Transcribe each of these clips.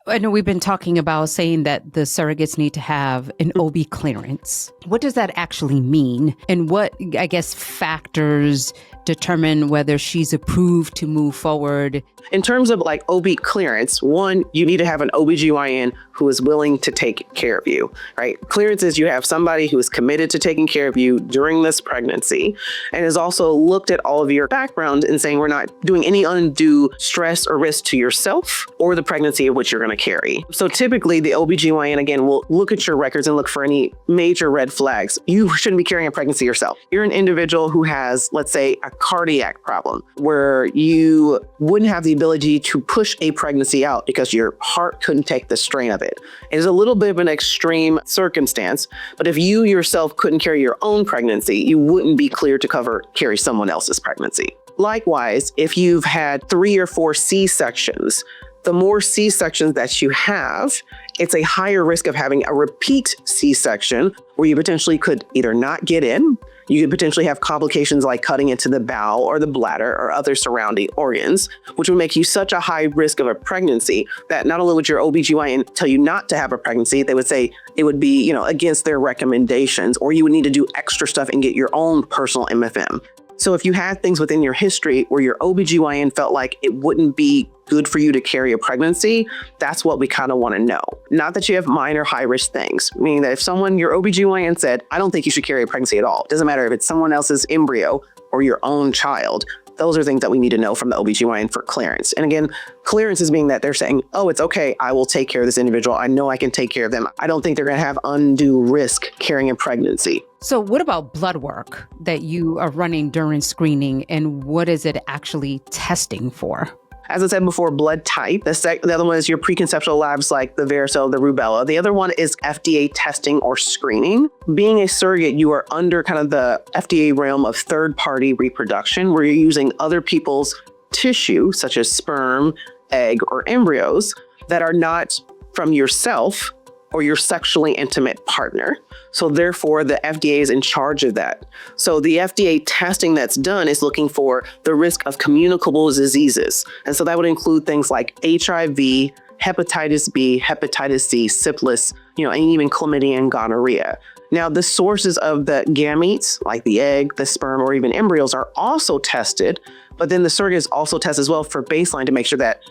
I know we've been talking about saying that the surrogates need to have an OB clearance. What does that actually mean? And what, I guess, factors determine whether she's approved to move forward? In terms of like OB clearance, one, you need to have an OBGYN who is willing to take care of you, right? Clearance is you have somebody who is committed to taking care of you during this pregnancy and has also looked at all of your background and saying we're not doing any undue stress or risk to yourself or the pregnancy of which you're going to carry. So typically the OBGYN, again, will look at your records and look for any major red flags. You shouldn't be carrying a pregnancy yourself. You're an individual who has, let's say, a cardiac problem where you wouldn't have the ability to push a pregnancy out because your heart couldn't take the strain of it. It is a little bit of an extreme circumstance, but if you yourself couldn't carry your own pregnancy, you wouldn't be cleared to carry someone else's pregnancy. Likewise, if you've had 3 or 4 C-sections, the more C-sections that you have, it's a higher risk of having a repeat C-section where you potentially could either not get in, you could potentially have complications like cutting into the bowel or the bladder or other surrounding organs, which would make you such a high risk of a pregnancy that not only would your OBGYN tell you not to have a pregnancy, they would say it would be, against their recommendations, or you would need to do extra stuff and get your own personal MFM. So if you had things within your history where your OBGYN felt like it wouldn't be good for you to carry a pregnancy, that's what we kind of want to know. Not that you have minor high-risk things, meaning that if your OBGYN said, I don't think you should carry a pregnancy at all, it doesn't matter if it's someone else's embryo or your own child, those are things that we need to know from the OBGYN for clearance. And again, clearance is being that they're saying, oh, it's okay, I will take care of this individual. I know I can take care of them. I don't think they're going to have undue risk carrying a pregnancy. So what about blood work that you are running during screening, and what is it actually testing for? As I said before, blood type. The other one is your preconceptual labs like the varicella, the rubella. The other one is FDA testing or screening. Being a surrogate, you are under kind of the FDA realm of third-party reproduction, where you're using other people's tissue, such as sperm, egg, or embryos, that are not from yourself or your sexually intimate partner. So therefore, the FDA is in charge of that. So the FDA testing that's done is looking for the risk of communicable diseases. And so that would include things like HIV, hepatitis B, hepatitis C, syphilis, and even chlamydia and gonorrhea. Now, the sources of the gametes, like the egg, the sperm, or even embryos, are also tested, but then the surrogates also test as well for baseline to make sure that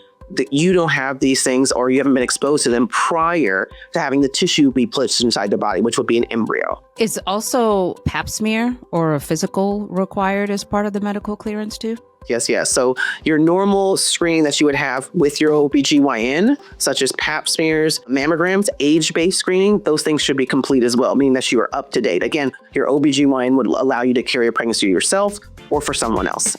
you don't have these things or you haven't been exposed to them prior to having the tissue be placed inside the body, which would be an embryo. Is also pap smear or a physical required as part of the medical clearance too? Yes. So your normal screening that you would have with your OBGYN, such as pap smears, mammograms, age-based screening, those things should be complete as well, meaning that you are up to date. Again, your OBGYN would allow you to carry a pregnancy yourself or for someone else.